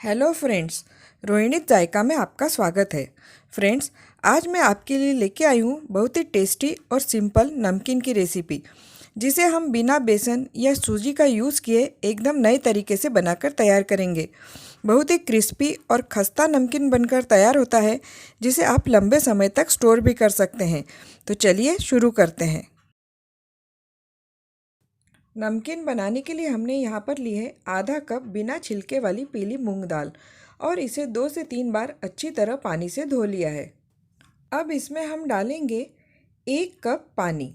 Hello friends, रोहिणीत जायका में आपका स्वागत है। फ्रेंड्स, आज मैं आपके लिए लेके आई हूँ बहुत ही टेस्टी और सिंपल नमकीन की रेसिपी, जिसे हम बिना बेसन या सूजी का यूज़ किए एकदम नए तरीके से बनाकर तैयार करेंगे। बहुत ही क्रिस्पी और खस्ता नमकीन बनकर तैयार होता है, जिसे आप लंबे समय तक स्टोर भी कर सकते हैं। तो चलिए शुरू करते हैं। नमकीन बनाने के लिए हमने यहाँ पर ली है आधा कप बिना छिलके वाली पीली मूंग दाल और इसे 2 से 3 बार अच्छी तरह पानी से धो लिया है। अब इसमें हम डालेंगे 1 कप पानी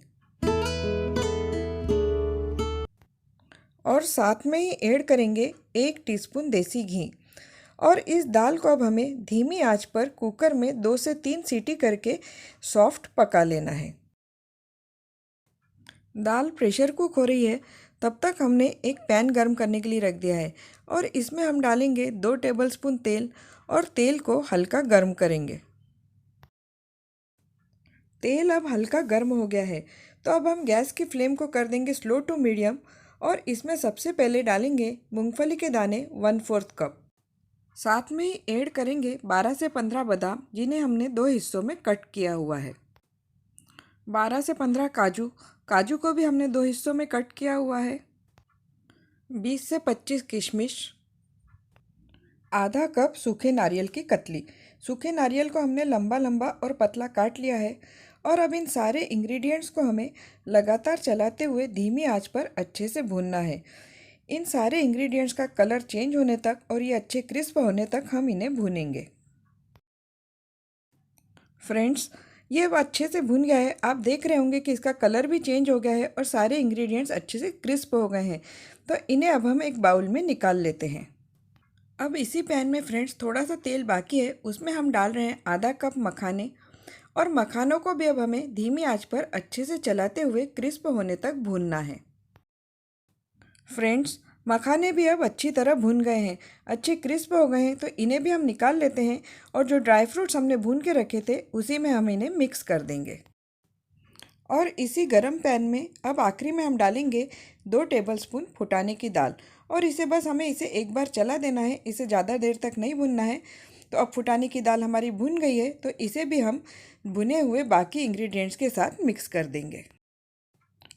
और साथ में ही ऐड करेंगे 1 टीस्पून देसी घी। और इस दाल को अब हमें धीमी आंच पर कुकर में 2 से 3 सीटी करके सॉफ्ट पका लेना है। दाल प्रेशर कुक हो रही है, तब तक हमने एक पैन गर्म करने के लिए रख दिया है और इसमें हम डालेंगे 2 टेबलस्पून तेल और तेल को हल्का गर्म करेंगे। तेल अब हल्का गर्म हो गया है, तो अब हम गैस की फ्लेम को कर देंगे स्लो टू मीडियम और इसमें सबसे पहले डालेंगे मूंगफली के दाने 1/4 कप। साथ में ही ऐड करेंगे 12 से 15 बादाम, जिन्हें हमने 2 हिस्सों में कट किया हुआ है। 12 से 15 काजू, काजू को भी हमने 2 हिस्सों में कट किया हुआ है। 20 से 25 किशमिश, आधा कप सूखे नारियल की कतली। सूखे नारियल को हमने लंबा लंबा और पतला काट लिया है। और अब इन सारे इंग्रेडिएंट्स को हमें लगातार चलाते हुए धीमी आंच पर अच्छे से भूनना है। इन सारे इंग्रेडिएंट्स का कलर चेंज होने तक और ये अच्छे क्रिस्प होने तक हम इन्हें भूनेंगे। फ्रेंड्स, ये अब अच्छे से भुन गया है। आप देख रहे होंगे कि इसका कलर भी चेंज हो गया है और सारे इंग्रेडिएंट्स अच्छे से क्रिस्प हो गए हैं। तो इन्हें अब हम एक बाउल में निकाल लेते हैं। अब इसी पैन में फ्रेंड्स थोड़ा सा तेल बाकी है, उसमें हम डाल रहे हैं आधा कप मखाने और मखानों को भी अब हमें धीमी आंच पर अच्छे से चलाते हुए क्रिस्प होने तक भूनना है। फ्रेंड्स, मखाने भी अब अच्छी तरह भुन गए हैं, अच्छे क्रिस्प हो गए हैं, तो इन्हें भी हम निकाल लेते हैं और जो ड्राई फ्रूट्स हमने भून के रखे थे उसी में हम इन्हें मिक्स कर देंगे। और इसी गरम पैन में अब आखिरी में हम डालेंगे 2 टेबलस्पून फुटाने की दाल और इसे बस हमें इसे एक बार चला देना है, इसे ज़्यादा देर तक नहीं भुनना है। तो अब फुटाने की दाल हमारी भुन गई है, तो इसे भी हम भुने हुए बाकी इंग्रेडिएंट्स के साथ मिक्स कर देंगे।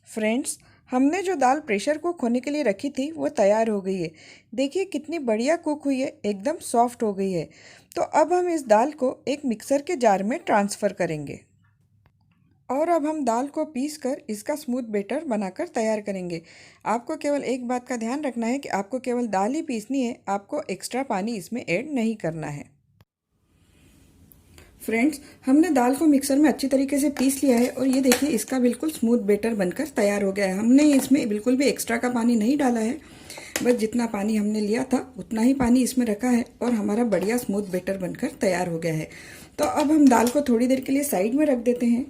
फ्रेंड्स, हमने जो दाल प्रेशर कुक होने के लिए रखी थी वो तैयार हो गई है। देखिए कितनी बढ़िया कुक हुई है, एकदम सॉफ्ट हो गई है। तो अब हम इस दाल को एक मिक्सर के जार में ट्रांसफ़र करेंगे और अब हम दाल को पीस कर इसका स्मूथ बैटर बनाकर तैयार करेंगे। आपको केवल एक बात का ध्यान रखना है कि आपको केवल दाल ही पीसनी है, आपको एक्स्ट्रा पानी इसमें ऐड नहीं करना है। फ्रेंड्स, हमने दाल को मिक्सर में अच्छी तरीके से पीस लिया है और ये देखिए इसका बिल्कुल स्मूथ बैटर बनकर तैयार हो गया है। हमने इसमें बिल्कुल भी एक्स्ट्रा का पानी नहीं डाला है, बस जितना पानी हमने लिया था उतना ही पानी इसमें रखा है और हमारा बढ़िया स्मूथ बैटर बनकर तैयार हो गया है। तो अब हम दाल को थोड़ी देर के लिए साइड में रख देते हैं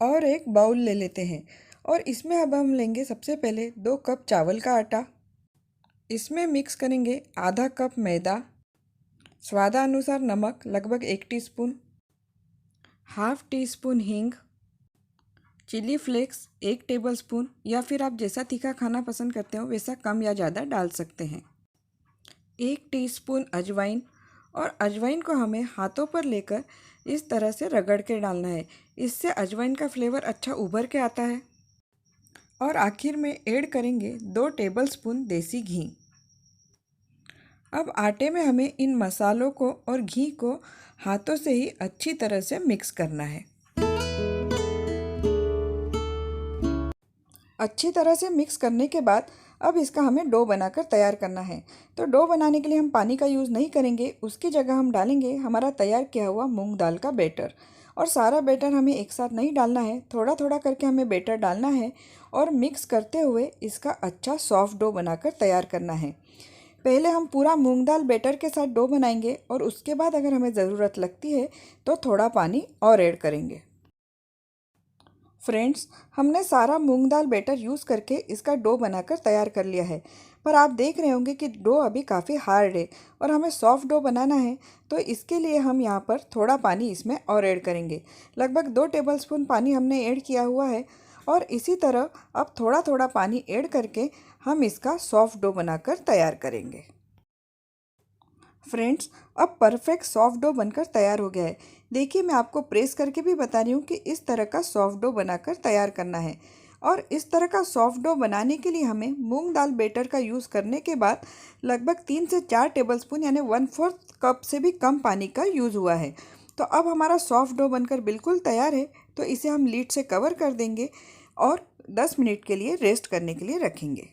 और एक बाउल ले लेते हैं और इसमें अब हम लेंगे सबसे पहले 2 कप चावल का आटा। इसमें मिक्स करेंगे आधा कप मैदा, स्वादानुसार नमक लगभग 1 टीस्पून, हाफ टी स्पून हींग, चिली फ्लेक्स 1 टेबलस्पून या फिर आप जैसा तीखा खाना पसंद करते हो वैसा कम या ज़्यादा डाल सकते हैं, 1 टीस्पून अजवाइन। और अजवाइन को हमें हाथों पर लेकर इस तरह से रगड़ के डालना है, इससे अजवाइन का फ्लेवर अच्छा उभर के आता है। और आखिर में ऐड करेंगे 2 टेबलस्पून देसी घी। अब आटे में हमें इन मसालों को और घी को हाथों से ही अच्छी तरह से मिक्स करना है। अच्छी तरह से मिक्स करने के बाद अब इसका हमें डो बनाकर तैयार करना है। तो डो बनाने के लिए हम पानी का यूज़ नहीं करेंगे, उसकी जगह हम डालेंगे हमारा तैयार किया हुआ मूंग दाल का बैटर। और सारा बैटर हमें एक साथ नहीं डालना है, थोड़ा थोड़ा करके हमें बैटर डालना है और मिक्स करते हुए इसका अच्छा सॉफ्ट डो बनाकर तैयार करना है। पहले हम पूरा मूंग दाल बैटर के साथ डो बनाएंगे और उसके बाद अगर हमें ज़रूरत लगती है तो थोड़ा पानी और ऐड करेंगे। फ्रेंड्स, हमने सारा मूंग दाल बैटर यूज़ करके इसका डो बनाकर तैयार कर लिया है, पर आप देख रहे होंगे कि डो अभी काफ़ी हार्ड है और हमें सॉफ्ट डो बनाना है। तो इसके लिए हम यहाँ पर थोड़ा पानी इसमें और ऐड करेंगे, लगभग 2 टेबलस्पून पानी हमने ऐड किया हुआ है। और इसी तरह अब थोड़ा थोड़ा पानी ऐड करके हम इसका सॉफ्ट डो बनाकर तैयार करेंगे। फ्रेंड्स, अब परफेक्ट सॉफ्ट डो बनकर तैयार हो गया है। देखिए, मैं आपको प्रेस करके भी बता रही हूँ कि इस तरह का सॉफ्ट डो बनाकर तैयार करना है। और इस तरह का सॉफ्ट डो बनाने के लिए हमें मूंग दाल बैटर का यूज़ करने के बाद लगभग 3 से 4 टेबलस्पून यानी 1/4 कप से भी कम पानी का यूज़ हुआ है। तो अब हमारा सॉफ्ट डो बनकर बिल्कुल तैयार है। तो इसे हम लीड से कवर कर देंगे और 10 मिनट के लिए रेस्ट करने के लिए रखेंगे।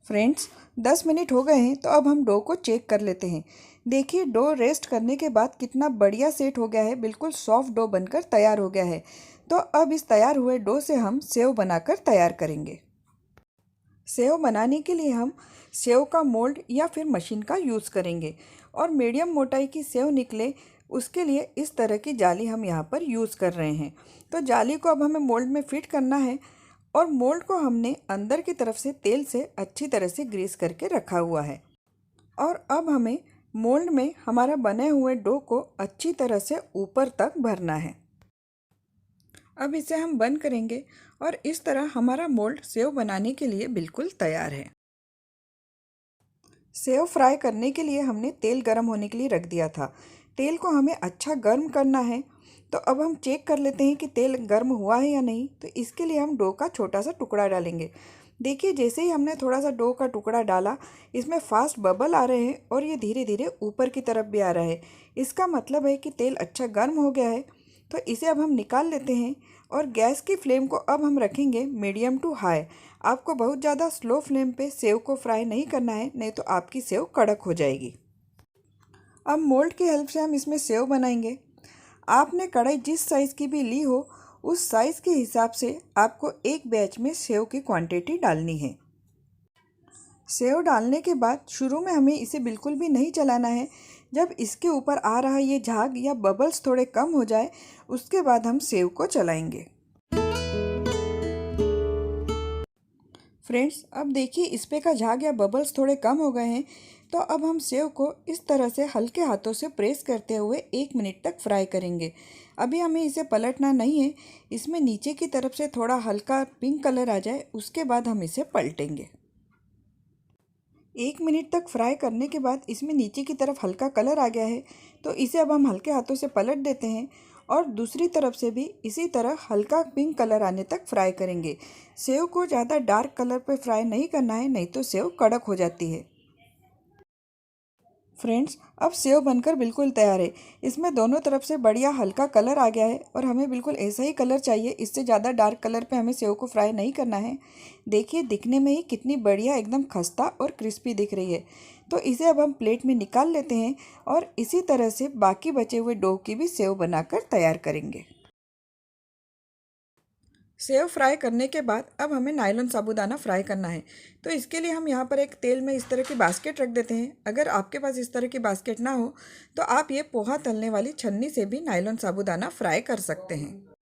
फ्रेंड्स, 10 मिनट हो गए हैं, तो अब हम डो को चेक कर लेते हैं। देखिए, डो रेस्ट करने के बाद कितना बढ़िया सेट हो गया है, बिल्कुल सॉफ्ट डो बनकर तैयार हो गया है। तो अब इस तैयार हुए डो से हम सेव बनाकर तैयार करेंगे। सेव बनाने के लिए हम सेव का मोल्ड या फिर मशीन का यूज़ करेंगे और मीडियम मोटाई की सेव निकले उसके लिए इस तरह की जाली हम यहाँ पर यूज़ कर रहे हैं। तो जाली को अब हमें मोल्ड में फिट करना है और मोल्ड को हमने अंदर की तरफ से तेल से अच्छी तरह से ग्रीस करके रखा हुआ है। और अब हमें मोल्ड में हमारा बने हुए डो को अच्छी तरह से ऊपर तक भरना है। अब इसे हम बंद करेंगे और इस तरह हमारा मोल्ड सेव बनाने के लिए बिल्कुल तैयार है। सेव फ्राई करने के लिए हमने तेल गर्म होने के लिए रख दिया था। तेल को हमें अच्छा गर्म करना है। तो अब हम चेक कर लेते हैं कि तेल गर्म हुआ है या नहीं। तो इसके लिए हम डो का छोटा सा टुकड़ा डालेंगे। देखिए, जैसे ही हमने थोड़ा सा डो का टुकड़ा डाला, इसमें फास्ट बबल आ रहे हैं और ये धीरे धीरे ऊपर की तरफ भी आ रहा है। इसका मतलब है कि तेल अच्छा गर्म हो गया है। तो इसे अब हम निकाल लेते हैं और गैस की फ्लेम को अब हम रखेंगे मीडियम टू हाई। आपको बहुत ज़्यादा स्लो फ्लेम पे सेव को फ्राई नहीं करना है, नहीं तो आपकी सेव कड़क हो जाएगी। अब मोल्ड की हेल्प से हम इसमें सेव बनाएंगे। आपने कढ़ाई जिस साइज़ की भी ली हो, उस साइज़ के हिसाब से आपको एक बैच में सेव की क्वांटिटी डालनी है। सेव डालने के बाद शुरू में हमें इसे बिल्कुल भी नहीं चलाना है। जब इसके ऊपर आ रहा ये झाग या बबल्स थोड़े कम हो जाए, उसके बाद हम सेव को चलाएंगे। फ्रेंड्स, अब देखिए इस पे का झाग या बबल्स थोड़े कम हो गए हैं। तो अब हम सेव को इस तरह से हल्के हाथों से प्रेस करते हुए 1 मिनट तक फ्राई करेंगे। अभी हमें इसे पलटना नहीं है। इसमें नीचे की तरफ से थोड़ा हल्का पिंक कलर आ जाए, उसके बाद हम इसे पलटेंगे। 1 मिनट तक फ्राई करने के बाद इसमें नीचे की तरफ हल्का कलर आ गया है। तो इसे अब हम हल्के हाथों से पलट देते हैं और दूसरी तरफ से भी इसी तरह हल्का पिंक कलर आने तक फ्राई करेंगे। सेव को ज़्यादा डार्क कलर पे फ्राई नहीं करना है, नहीं तो सेव कड़क हो जाती है। फ्रेंड्स, अब सेव बनकर बिल्कुल तैयार है। इसमें दोनों तरफ से बढ़िया हल्का कलर आ गया है और हमें बिल्कुल ऐसा ही कलर चाहिए। इससे ज़्यादा डार्क कलर पे हमें सेव को फ्राई नहीं करना है। देखिए, दिखने में ही कितनी बढ़िया एकदम खस्ता और क्रिस्पी दिख रही है। तो इसे अब हम प्लेट में निकाल लेते हैं और इसी तरह से बाकी बचे हुए डो की भी सेव बनाकर तैयार करेंगे। सेव फ्राई करने के बाद अब हमें नायलॉन साबूदाना फ्राई करना है। तो इसके लिए हम यहाँ पर एक तेल में इस तरह की बास्केट रख देते हैं। अगर आपके पास इस तरह की बास्केट ना हो तो आप ये पोहा तलने वाली छन्नी से भी नायलॉन साबूदाना फ्राई कर सकते हैं।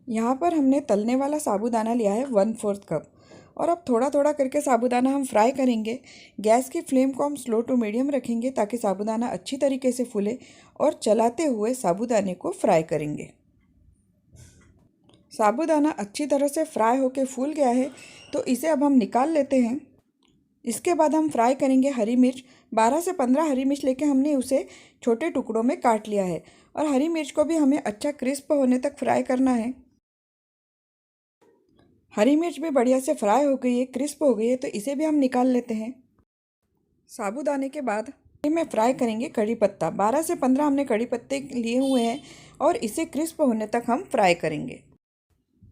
यहाँ पर हमने तलने वाला साबूदाना लिया है 1/4 कप और अब थोड़ा थोड़ा करके साबूदाना हम फ्राई करेंगे। गैस की फ्लेम को हम स्लो टू मीडियम रखेंगे ताकि साबूदाना अच्छी तरीके से फूले और चलाते हुए साबूदाने को फ्राई करेंगे। साबूदाना अच्छी तरह से फ्राई होके फूल गया है, तो इसे अब हम निकाल लेते हैं। इसके बाद हम फ्राई करेंगे हरी मिर्च। 12 से 15 हरी मिर्च लेके हमने उसे छोटे टुकड़ों में काट लिया है और हरी मिर्च को भी हमें अच्छा क्रिस्प होने तक फ्राई करना है। हरी मिर्च भी बढ़िया से फ्राई हो गई है, क्रिस्प हो गई है, तो इसे भी हम निकाल लेते हैं। साबूदाने के बाद में फ्राई करेंगे कड़ी पत्ता। 12 से 15 हमने कड़ी पत्ते लिए हुए हैं और इसे क्रिस्प होने तक हम फ्राई करेंगे।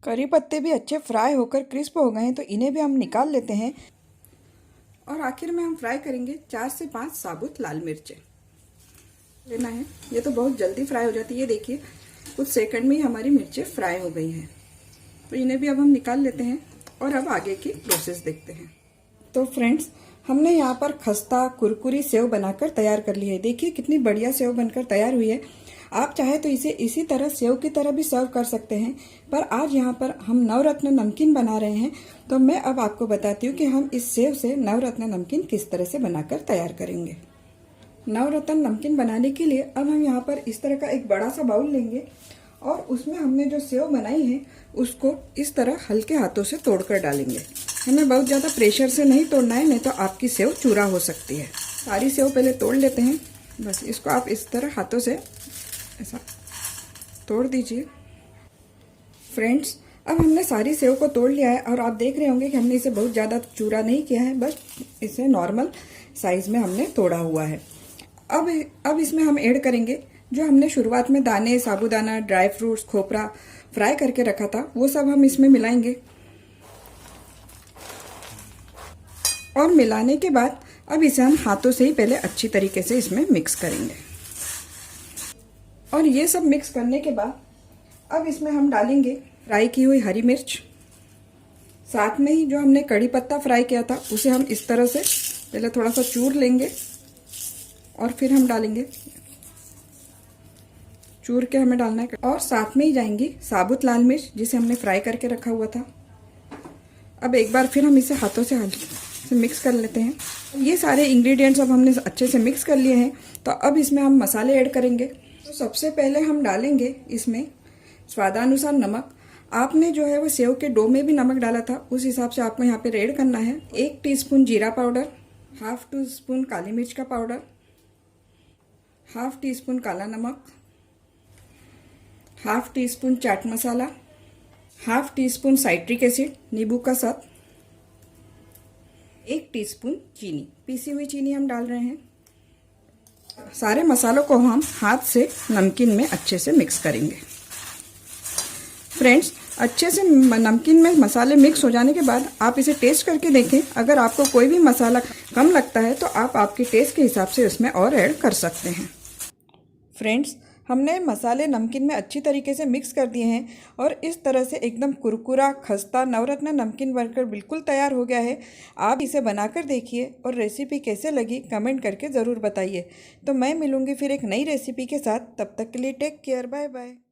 करी पत्ते भी अच्छे फ्राई होकर क्रिस्प हो गए हैं, तो इन्हें भी हम निकाल लेते हैं। और आखिर में हम फ्राई करेंगे 4 से 5 साबुत लाल मिर्चें लेना है। ये तो बहुत जल्दी फ्राई हो जाती है। देखिए, कुछ सेकंड में ही हमारी मिर्चें फ्राई हो गई हैं। तो इन्हें भी अब हम निकाल लेते हैं और अब आगे की प्रोसेस देखते हैं। तो फ्रेंड्स, हमने यहाँ पर खस्ता कुरकुरी सेव बनाकर तैयार कर ली है। देखिए कितनी बढ़िया सेव बनकर तैयार हुई है। आप चाहे तो इसे इसी तरह सेव की तरह भी सर्व कर सकते हैं, पर आज यहाँ पर हम नवरत्न नमकीन बना रहे हैं। तो मैं अब आपको बताती हूँ कि हम इस सेव से नवरत्न नमकीन किस तरह से बनाकर तैयार करेंगे। नवरत्न नमकीन बनाने के लिए अब हम यहाँ पर इस तरह का एक बड़ा सा बाउल लेंगे और उसमें हमने जो सेव बनाई है उसको इस तरह हल्के हाथों से तोड़कर डालेंगे। हमें बहुत ज़्यादा प्रेशर से नहीं तोड़ना है, नहीं तो आपकी सेव चूरा हो सकती है। सारी सेव पहले तोड़ लेते हैं। बस इसको आप इस तरह हाथों से ऐसा तोड़ दीजिए। फ्रेंड्स, अब हमने सारी सेव को तोड़ लिया है और आप देख रहे होंगे कि हमने इसे बहुत ज़्यादा चूरा नहीं किया है, बस इसे नॉर्मल साइज़ में हमने तोड़ा हुआ है। अब इसमें हम ऐड करेंगे जो हमने शुरुआत में दाने, साबूदाना, ड्राई फ्रूट्स, खोपरा फ्राई करके रखा था, वो सब हम इसमें मिलाएंगे। और मिलाने के बाद अब इसे हम हाथों से ही पहले अच्छी तरीके से इसमें मिक्स करेंगे। और ये सब मिक्स करने के बाद अब इसमें हम डालेंगे फ्राई की हुई हरी मिर्च। साथ में ही जो हमने कड़ी पत्ता फ्राई किया था उसे हम इस तरह से पहले थोड़ा सा चूर लेंगे और फिर हम डालेंगे। चूर के हमें डालना है। और साथ में ही जाएंगी साबुत लाल मिर्च जिसे हमने फ्राई करके रखा हुआ था। अब एक बार फिर हम इसे हाथों से मिक्स कर लेते हैं। ये सारे इंग्रेडिएंट्स अब हमने अच्छे से मिक्स कर लिए हैं, तो अब इसमें हम मसाले ऐड करेंगे। तो सबसे पहले हम डालेंगे इसमें स्वादानुसार नमक। आपने जो है वो सेव के डो में भी नमक डाला था, उस हिसाब से आपको यहाँ पे ऐड करना है। 1 टीस्पून जीरा पाउडर, हाफ टीस्पून काली मिर्च का पाउडर, हाफ टीस्पून काला नमक, half teaspoon chaat masala, half teaspoon citric acid नींबू का साथ, 1 टीस्पून चीनी, पीसी हुई चीनी हम डाल रहे हैं। सारे मसालों को हम हाथ से नमकीन में अच्छे से मिक्स करेंगे। फ्रेंड्स, अच्छे से नमकीन में मसाले मिक्स हो जाने के बाद आप इसे टेस्ट करके देखें। अगर आपको कोई भी मसाला कम लगता है तो आप आपके टेस्ट के हिसाब से उसमें और ऐड कर सकते हैं। फ्रेंड्स, हमने मसाले नमकीन में अच्छी तरीके से मिक्स कर दिए हैं और इस तरह से एकदम कुरकुरा खस्ता नवरत्न नमकीन बनकर बिल्कुल तैयार हो गया है। आप इसे बनाकर देखिए और रेसिपी कैसे लगी कमेंट करके ज़रूर बताइए। तो मैं मिलूँगी फिर एक नई रेसिपी के साथ। तब तक के लिए टेक केयर, बाय बाय।